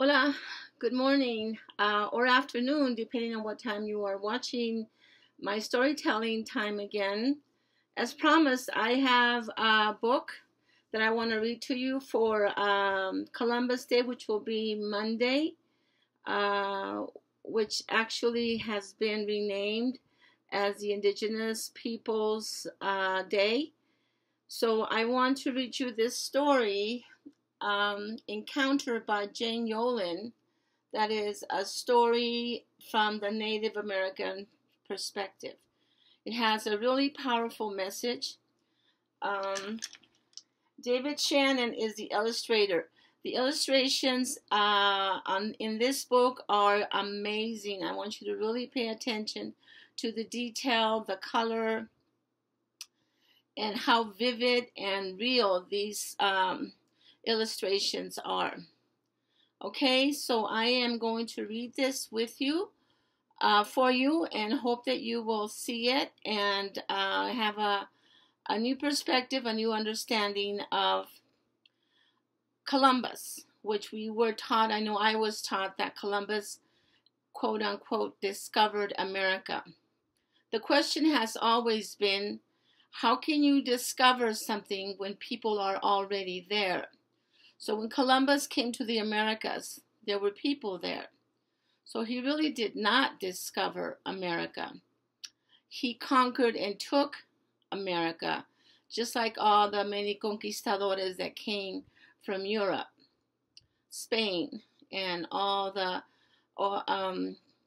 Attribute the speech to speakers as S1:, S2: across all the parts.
S1: Hola, good morning or afternoon, depending on what time you are watching my storytelling time again. As promised, I have a book that I want to read to you for Columbus Day, which will be Monday, uh, which actually has been renamed as the Indigenous Peoples Day. So I want to read you this story, Encounter by Jane Yolen. That is a story from the Native American perspective. It has a really powerful message. David Shannon is the illustrator. The illustrations in this book are amazing. I want you to really pay attention to the detail, the color, and how vivid and real these illustrations are. Okay, so I am going to read this with you, for you, and hope that you will see it and have a new perspective, a new understanding of Columbus, which we were taught. I know I was taught that Columbus, quote unquote, discovered America. The question has always been, how can you discover something when people are already there? So when Columbus came to the Americas, there were people there. So he really did not discover America. He conquered and took America, just like all the many conquistadores that came from Europe, Spain, and all the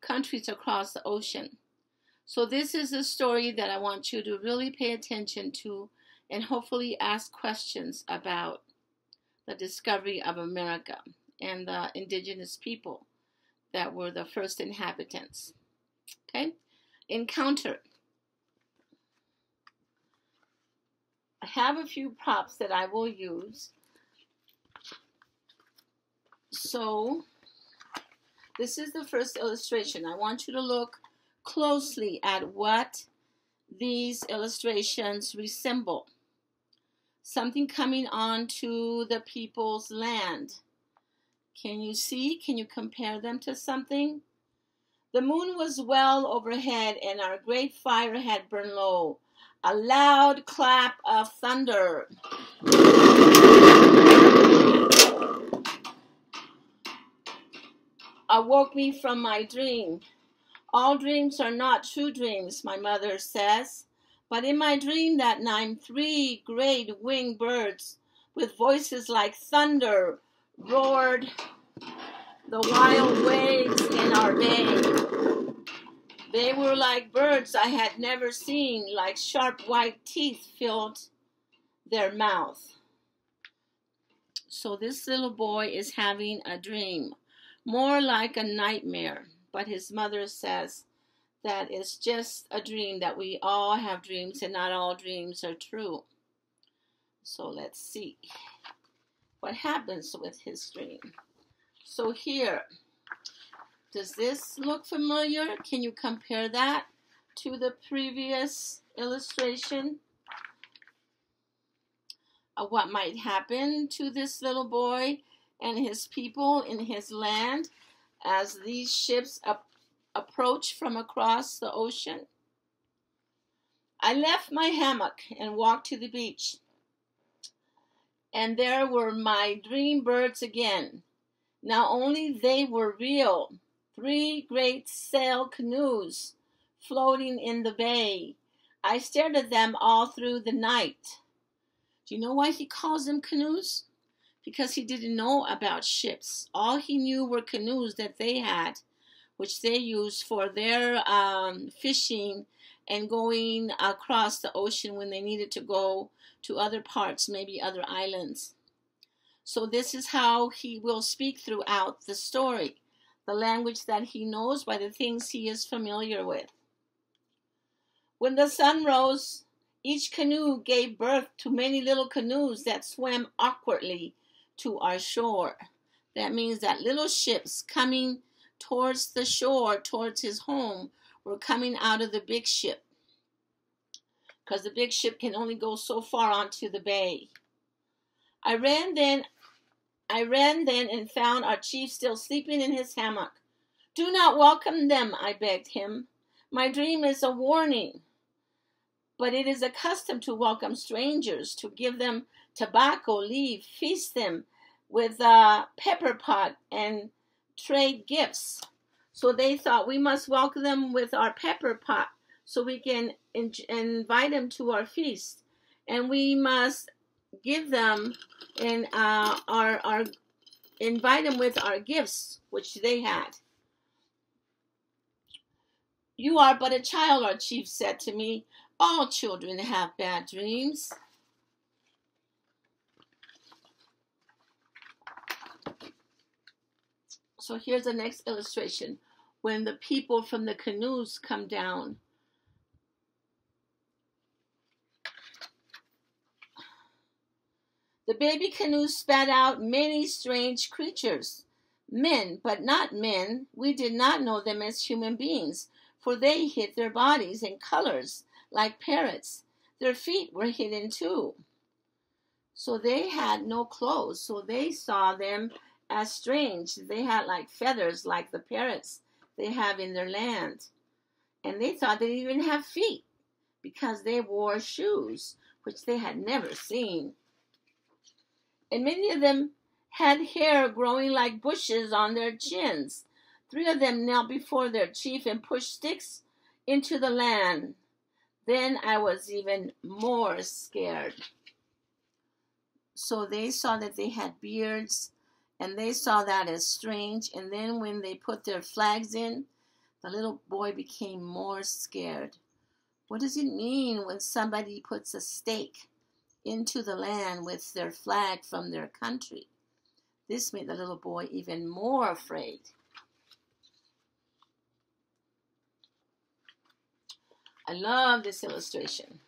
S1: countries across the ocean. So this is a story that I want you to really pay attention to and hopefully ask questions about the discovery of America and the indigenous people that were the first inhabitants. Okay? Encounter. I have a few props that I will use. So, this is the first illustration. I want you to look closely at what these illustrations resemble. Something coming onto the people's land. Can you see? Can you compare them to something? The moon was well overhead, and our great fire had burned low. A loud clap of thunder awoke me from my dream. All dreams are not true dreams, my mother says. But in my dream that night, 3 great winged birds with voices like thunder roared the wild waves in our bay. They were like birds I had never seen, like sharp white teeth filled their mouth. So this little boy is having a dream, more like a nightmare, but his mother says that it's just a dream, that we all have dreams and not all dreams are true. So let's see what happens with his dream. So here, does this look familiar? Can you compare that to the previous illustration of what might happen to this little boy and his people in his land as these ships approach from across the ocean? I left my hammock and walked to the beach, and there were my dream birds again. Now only they were real. 3 great sail canoes floating in the bay. I stared at them all through the night. Do you know why he calls them canoes? Because he didn't know about ships. All he knew were canoes that they had, which they used for their fishing and going across the ocean when they needed to go to other parts, maybe other islands. So this is how he will speak throughout the story, the language that he knows by the things he is familiar with. When the sun rose, each canoe gave birth to many little canoes that swam awkwardly to our shore. That means that little ships coming towards the shore, towards his home, were coming out of the big ship, because the big ship can only go so far onto the bay. I ran then I ran then and found our chief still sleeping in his hammock. Do not welcome them, I begged him. My dream is a warning. But it is accustomed to welcome strangers, to give them tobacco, leave, feast them with a pepper pot, and trade gifts. So they thought we must welcome them with our pepper pot so we can invite them to our feast. And we must give them and our invite them with our gifts, which they had. You are but a child, our chief said to me. All children have bad dreams. So here's the next illustration. When the people from the canoes come down. The baby canoes spat out many strange creatures. Men, but not men. We did not know them as human beings, for they hid their bodies in colors like parrots. Their feet were hidden too. So they had no clothes, so they saw them as strange. They had like feathers like the parrots they have in their land. And they thought they didn't even have feet because they wore shoes, which they had never seen. And many of them had hair growing like bushes on their chins. 3 of them knelt before their chief and pushed sticks into the land. Then I was even more scared. So they saw that they had beards, and they saw that as strange. And then when they put their flags in, the little boy became more scared. What does it mean when somebody puts a stake into the land with their flag from their country? This made the little boy even more afraid. I love this illustration.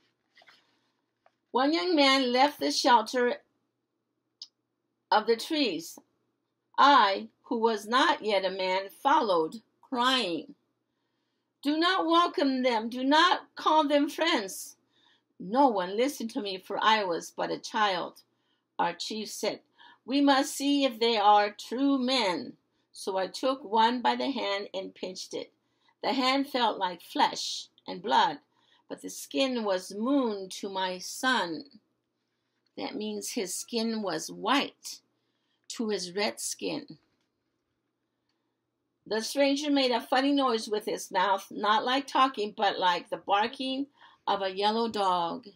S1: One young man left the shelter of the trees. I, who was not yet a man, followed, crying, Do not welcome them. Do not call them friends. No one listened to me, for I was but a child. Our chief said, We must see if they are true men. So I took one by the hand and pinched it. The hand felt like flesh and blood, but the skin was moon to my son. That means his skin was white to his red skin. The stranger made a funny noise with his mouth, not like talking, but like the barking of a yellow dog.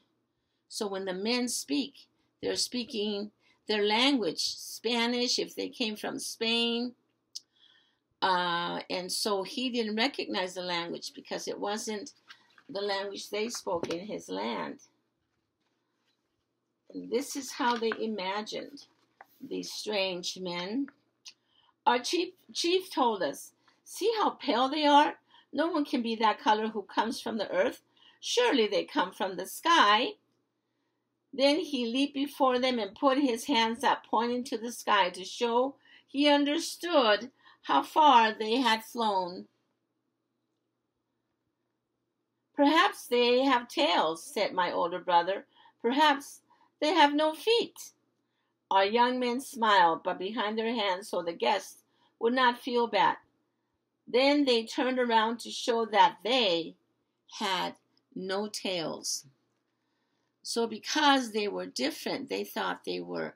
S1: So when the men speak, they're speaking their language, Spanish, if they came from Spain. And so he didn't recognize the language because it wasn't the language they spoke in his land. And this is how they imagined these strange men. Our chief told us, See how pale they are? No one can be that color who comes from the earth. Surely they come from the sky. Then he leaped before them and put his hands up, pointing to the sky to show he understood how far they had flown. Perhaps they have tails, said my older brother. Perhaps they have no feet. Our young men smiled, but behind their hands so the guests would not feel bad. Then they turned around to show that they had no tails. So because they were different, they thought they were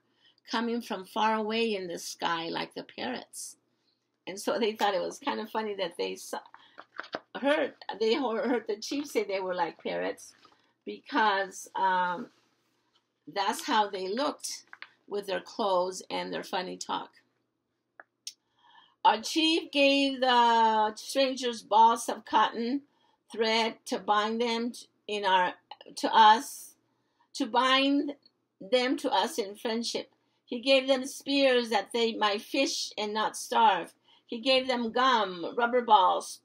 S1: coming from far away in the sky like the parrots. And so they thought it was kind of funny that they heard the chief say they were like parrots because that's how they looked with their clothes and their funny talk. Our chief gave the strangers balls of cotton thread to bind them to us in friendship. He gave them spears that they might fish and not starve. He gave them gum, rubber balls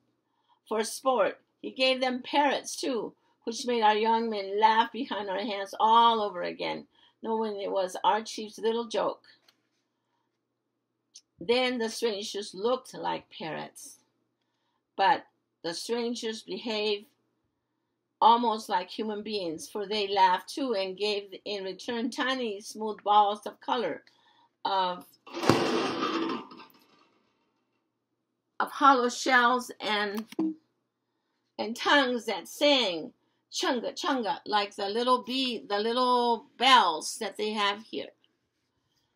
S1: for sport. He gave them parrots too, which made our young men laugh behind our hands all over again, knowing it was our chief's little joke. Then the strangers looked like parrots, but the strangers behaved almost like human beings, for they laughed too and gave in return tiny smooth balls of color of hollow shells and tongues that sang chunga chunga, like the little bells that they have here.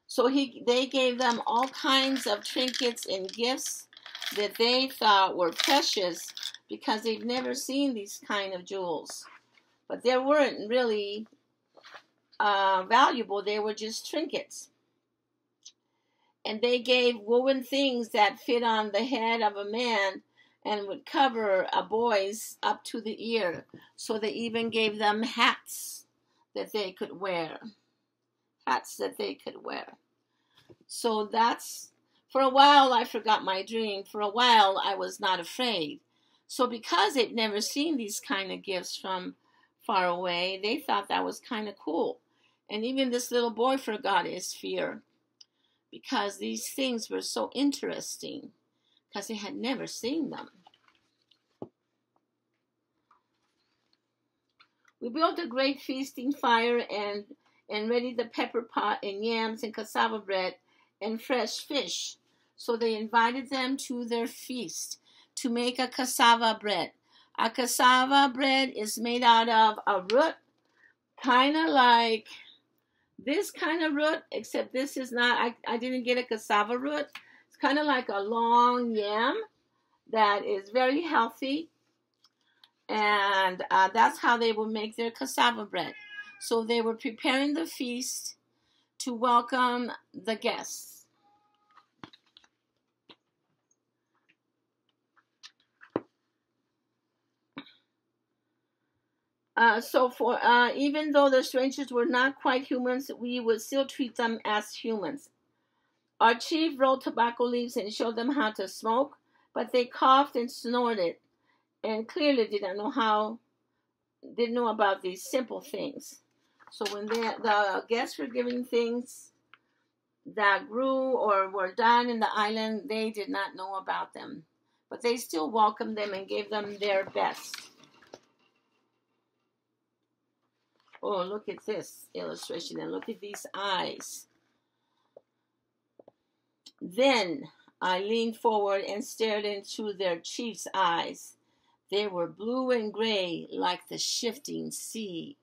S1: So they gave them all kinds of trinkets and gifts that they thought were precious because they've never seen these kind of jewels. But they weren't really valuable. They were just trinkets. And they gave woven things that fit on the head of a man and would cover a boy's up to the ear. So they even gave them hats that they could wear. Hats that they could wear. So that's, for a while I forgot my dream. For a while I was not afraid. So because they've never seen these kind of gifts from far away, they thought that was kind of cool. And even this little boy forgot his fear because these things were so interesting because they had never seen them. We built a great feasting fire and readied the pepper pot and yams and cassava bread and fresh fish. So they invited them to their feast to make a cassava bread. A cassava bread is made out of a root, kind of like this kind of root, except this is not, I didn't get a cassava root. It's kind of like a long yam that is very healthy. And that's how they would make their cassava bread. So they were preparing the feast to welcome the guests. Even though the strangers were not quite humans, we would still treat them as humans. Our chief rolled tobacco leaves and showed them how to smoke, but they coughed and snorted and clearly didn't know about these simple things. So when the guests were giving things that grew or were done in the island, they did not know about them. But they still welcomed them and gave them their best. Oh, look at this illustration and look at these eyes. Then I leaned forward and stared into their chief's eyes. They were blue and gray like the shifting sea.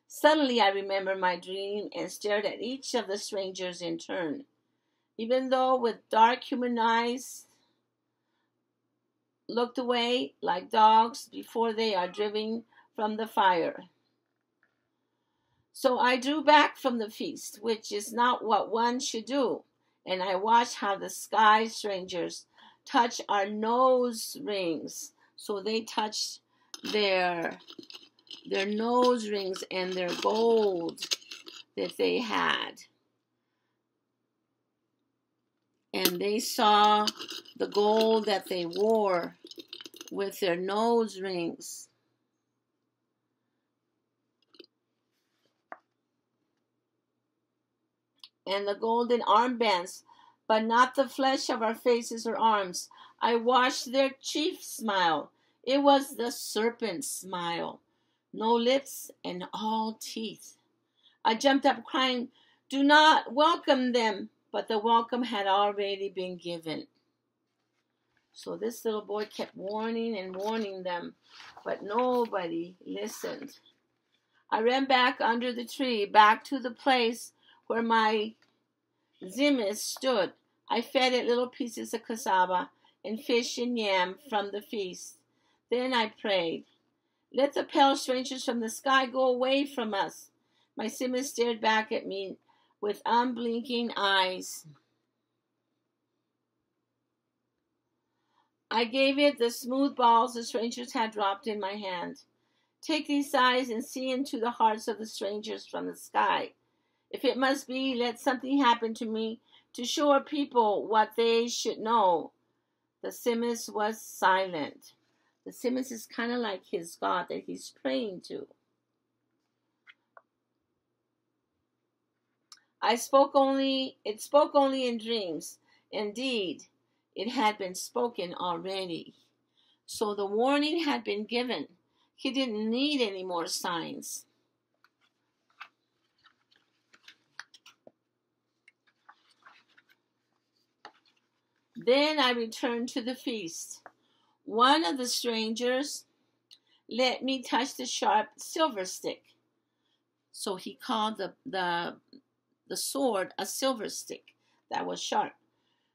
S1: Suddenly I remembered my dream and stared at each of the strangers in turn. Even though with dark human eyes, looked away like dogs before they are driven from the fire. So I drew back from the feast, which is not what one should do, and I watched how the sky strangers touch our nose rings. So they touched their nose rings and their gold that they had. And they saw the gold that they wore with their nose rings. And the golden armbands, but not the flesh of our faces or arms. I watched their chief smile. It was the serpent smile. No lips and all teeth. I jumped up crying, "Do not welcome them." But the welcome had already been given. So this little boy kept warning and warning them, but nobody listened. I ran back under the tree, back to the place where my Zimis stood. I fed it little pieces of cassava and fish and yam from the feast. Then I prayed, "Let the pale strangers from the sky go away from us." My Zimis stared back at me with unblinking eyes. I gave it the smooth balls the strangers had dropped in my hand. "Take these eyes and see into the hearts of the strangers from the sky. If it must be, let something happen to me to show our people what they should know." The Zimis was silent. The Zimis is kind of like his God that he's praying to. It spoke only in dreams. Indeed, it had been spoken already. So the warning had been given. He didn't need any more signs. Then I returned to the feast. One of the strangers let me touch the sharp silver stick. So he called the sword a silver stick that was sharp.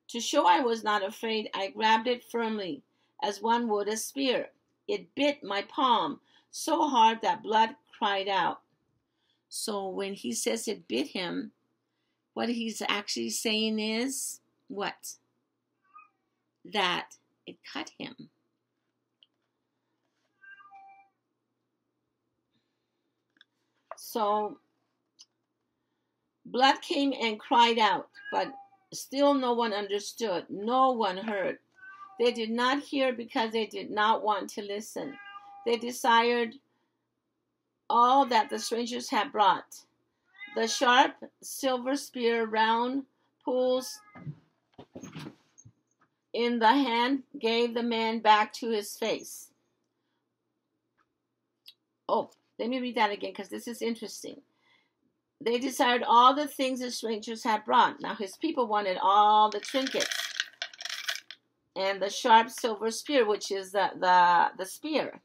S1: To show I was not afraid, I grabbed it firmly, as one would a spear. It bit my palm so hard that blood cried out. So when he says it bit him, what he's actually saying is what? That it cut him. So blood came and cried out, but still no one understood. No one heard. They did not hear because they did not want to listen. They desired all that the strangers had brought. The sharp silver spear, round pools in the hand, gave the man back to his face. Oh, let me read that again because this is interesting. They desired all the things the strangers had brought. Now his people wanted all the trinkets and the sharp silver spear, which is the spear,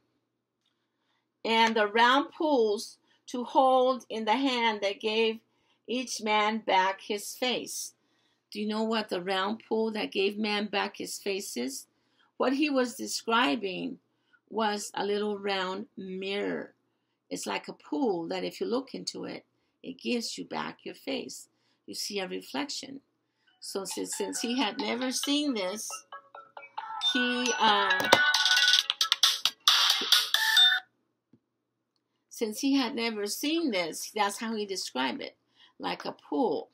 S1: and the round pools to hold in the hand that gave each man back his face. Do you know what the round pool that gave man back his face is? What he was describing was a little round mirror. It's like a pool that if you look into it, it gives you back your face. You see a reflection. So since he had never seen this, that's how he described it, like a pool.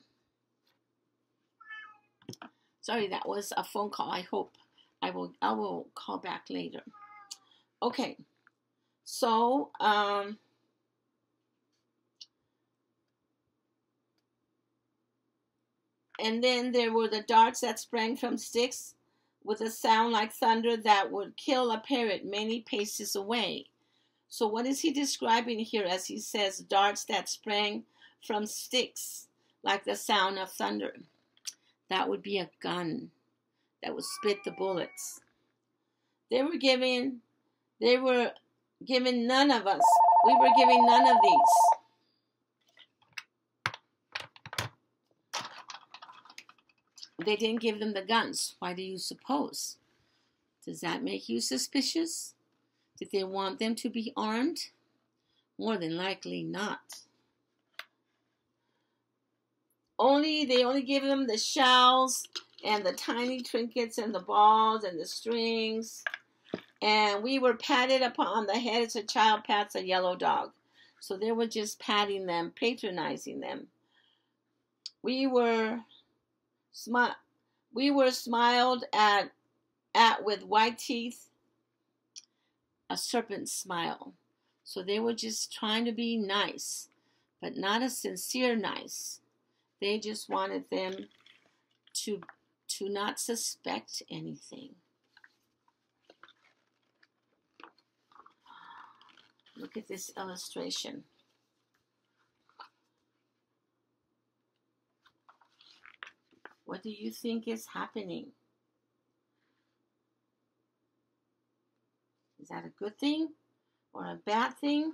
S1: Sorry, that was a phone call. I hope I will call back later. Okay, so and then there were the darts that sprang from sticks with a sound like thunder that would kill a parrot many paces away. So what is he describing here as he says darts that sprang from sticks like the sound of thunder? That would be a gun that would spit the bullets. They were given none of us. We were given none of these. They didn't give them the guns. Why do you suppose? Does that make you suspicious? Did they want them to be armed? More than likely not. They only give them the shells and the tiny trinkets and the balls and the strings. And we were patted upon the head as a child pats a yellow dog. So they were just patting them, patronizing them. We were smiled at with white teeth, a serpent smile. So they were just trying to be nice, but not a sincere nice. They just wanted them to not suspect anything. Look at this illustration. What do you think is happening? Is that a good thing or a bad thing?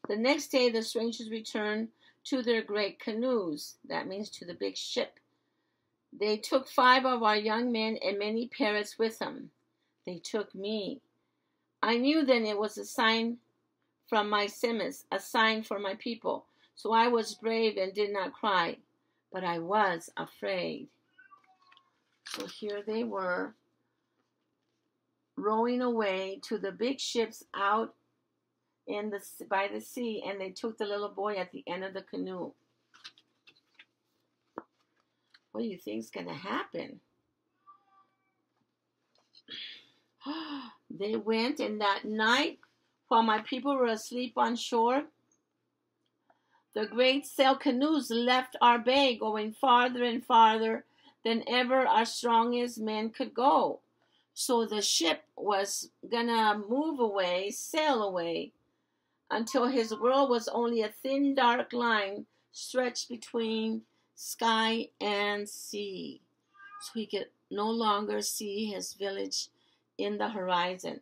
S1: The next day, the strangers returned to their great canoes. That means to the big ship. They took 5 of our young men and many parrots with them. They took me. I knew then it was a sign from my Simis, a sign for my people. So I was brave and did not cry, but I was afraid. So here they were, rowing away to the big ships out by the sea, and they took the little boy at the end of the canoe. What do you think is going to happen? They went, and that night, while my people were asleep on shore, the great sail canoes left our bay, going farther and farther than ever our strongest men could go. So the ship was gonna move away, sail away, until his world was only a thin, dark line stretched between sky and sea. So he could no longer see his village in the horizon.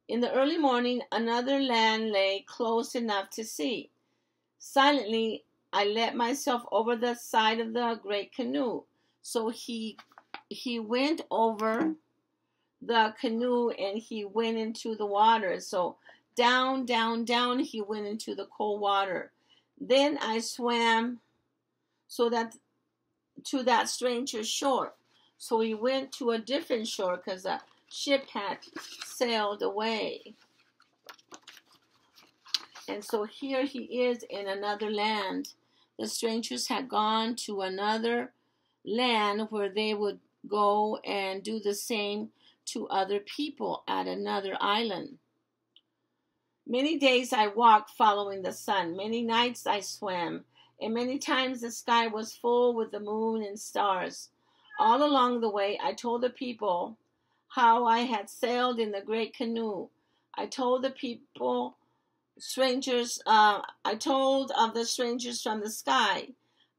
S1: In the early morning, another land lay close enough to see. Silently, I let myself over the side of the great canoe. So he went over the canoe and he went into the water. So down, down, down, he went into the cold water. Then I swam so that to that stranger's shore. So we went to a different shore because the ship had sailed away. And so here he is in another land. The strangers had gone to another land where they would go and do the same to other people at another island. Many days I walked following the sun. Many nights I swam. And many times the sky was full with the moon and stars. All along the way, I told the people how I had sailed in the great canoe. I told the people, I told of the strangers from the sky.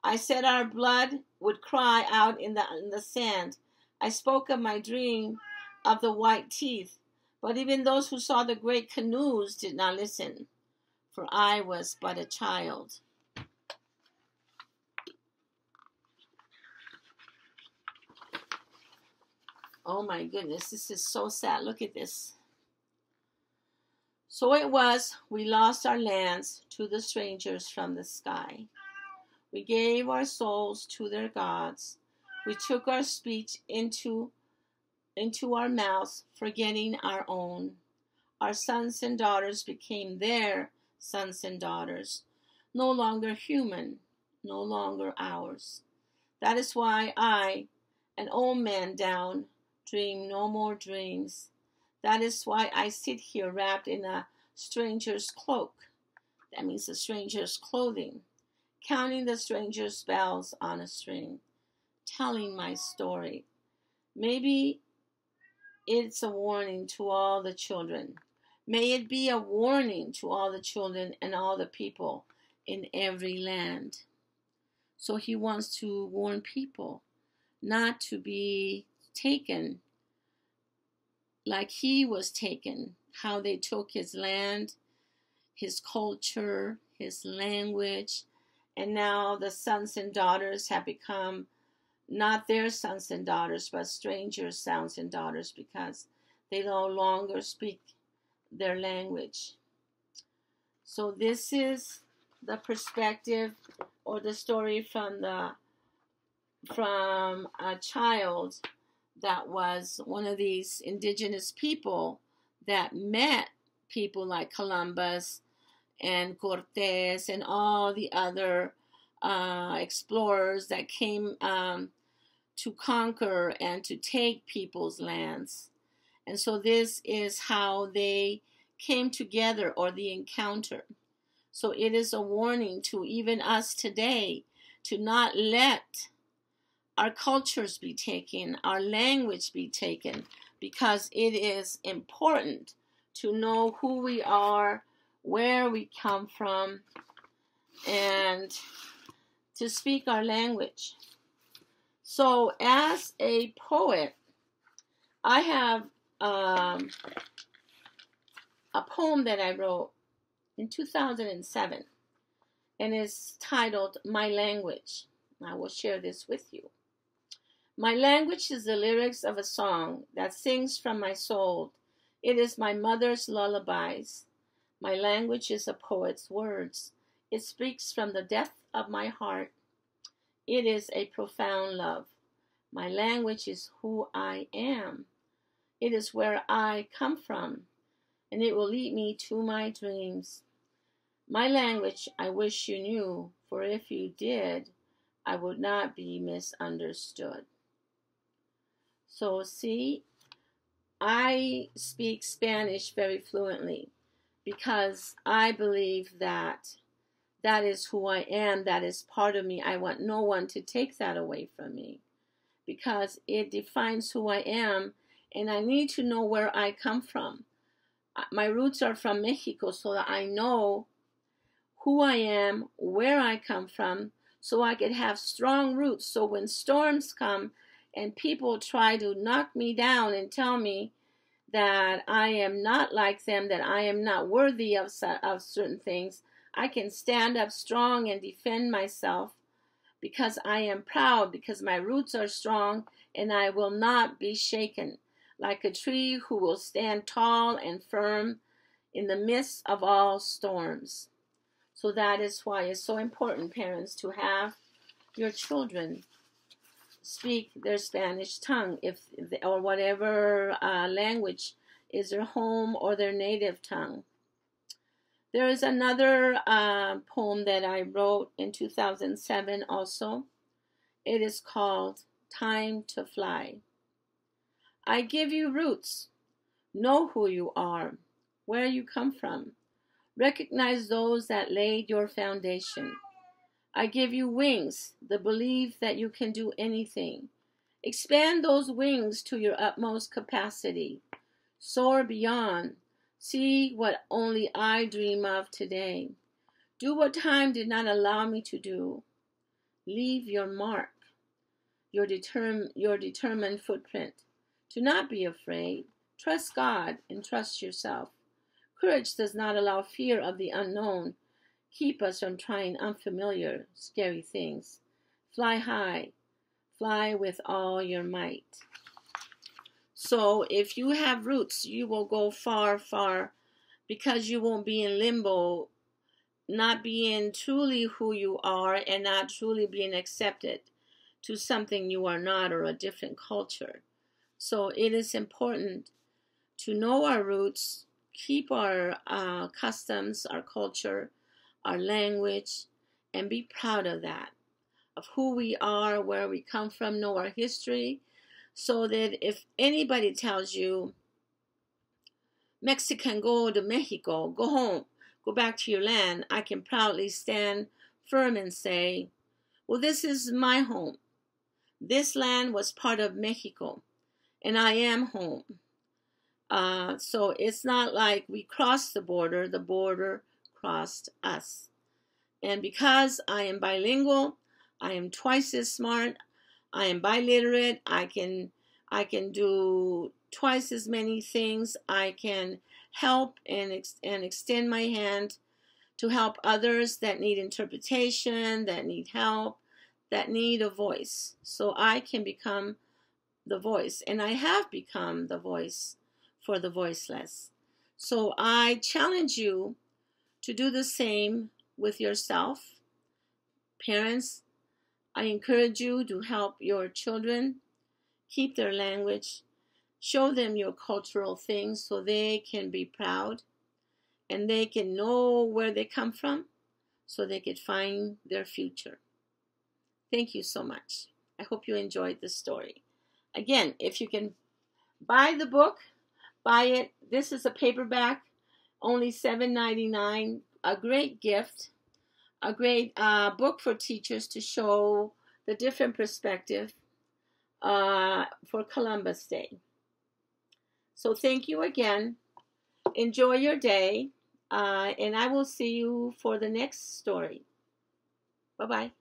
S1: I said our blood would cry out in the sand. I spoke of my dream of the white teeth. But even those who saw the great canoes did not listen, for I was but a child. Oh my goodness, this is so sad. Look at this. So it was, we lost our lands to the strangers from the sky. We gave our souls to their gods. We took our speech into our mouths, forgetting our own. Our sons and daughters became their sons and daughters, no longer human, no longer ours. That is why I, an old man down, dream no more dreams. That is why I sit here wrapped in a stranger's cloak. That means a stranger's clothing, counting the stranger's bells on a string, telling my story. Maybe it's a warning to all the children. May it be a warning to all the children and all the people in every land. So he wants to warn people not to be taken like he was taken, how they took his land, his culture, his language, and now the sons and daughters have become not their sons and daughters, but strangers' sons and daughters because they no longer speak their language. So this is the perspective or the story from a child that was one of these indigenous people that met people like Columbus and Cortez and all the other explorers that came to conquer and to take people's lands. And so this is how they came together, or the encounter. So it is a warning to even us today to not let our cultures be taken, our language be taken, because it is important to know who we are, where we come from, and to speak our language. So as a poet, I have a poem that I wrote in 2007, and it's titled My Language. I will share this with you. My language is the lyrics of a song that sings from my soul. It is my mother's lullabies. My language is a poet's words. It speaks from the depth of my heart. It is a profound love. My language is who I am. It is where I come from, and it will lead me to my dreams. My language I wish you knew, for if you did, I would not be misunderstood. So see, I speak Spanish very fluently because I believe that that is who I am, that is part of me. I want no one to take that away from me because it defines who I am, and I need to know where I come from. My roots are from Mexico, so that I know who I am, where I come from, so I could have strong roots. So when storms come and people try to knock me down and tell me that I am not like them, that I am not worthy of certain things, I can stand up strong and defend myself because I am proud, because my roots are strong, and I will not be shaken, like a tree who will stand tall and firm in the midst of all storms. So that is why it's so important, parents, to have your children speak their Spanish tongue, or whatever language is their home or their native tongue. There is another poem that I wrote in 2007 also. It is called Time to Fly. I give you roots. Know who you are, where you come from. Recognize those that laid your foundation. I give you wings, the belief that you can do anything. Expand those wings to your utmost capacity. Soar beyond. See what only I dream of today. Do what time did not allow me to do. Leave your mark, your determined footprint. Do not be afraid. Trust God and trust yourself. Courage does not allow fear of the unknown. Keep us from trying unfamiliar, scary things. Fly high. Fly with all your might. So if you have roots, you will go far, far, because you won't be in limbo, not being truly who you are and not truly being accepted to something you are not, or a different culture. So it is important to know our roots, keep our customs, our culture, our language, and be proud of that, of who we are, where we come from, know our history, so that if anybody tells you, Mexican, go to Mexico, go home, go back to your land, I can proudly stand firm and say, well, this is my home. This land was part of Mexico, and I am home. So it's not like we crossed the border crossed us. And because I am bilingual, I am twice as smart, I am biliterate, I can do twice as many things. I can help and extend my hand to help others that need interpretation, that need help, that need a voice. So I can become the voice, and I have become the voice for the voiceless. So I challenge you to do the same with yourself. Parents, I encourage you to help your children keep their language, show them your cultural things so they can be proud and they can know where they come from so they could find their future. Thank you so much. I hope you enjoyed this story. Again, if you can buy the book, buy it. This is a paperback, only $7.99. A great gift, a great book for teachers to show the different perspective for Columbus Day. So thank you again. Enjoy your day, and I will see you for the next story. Bye-bye.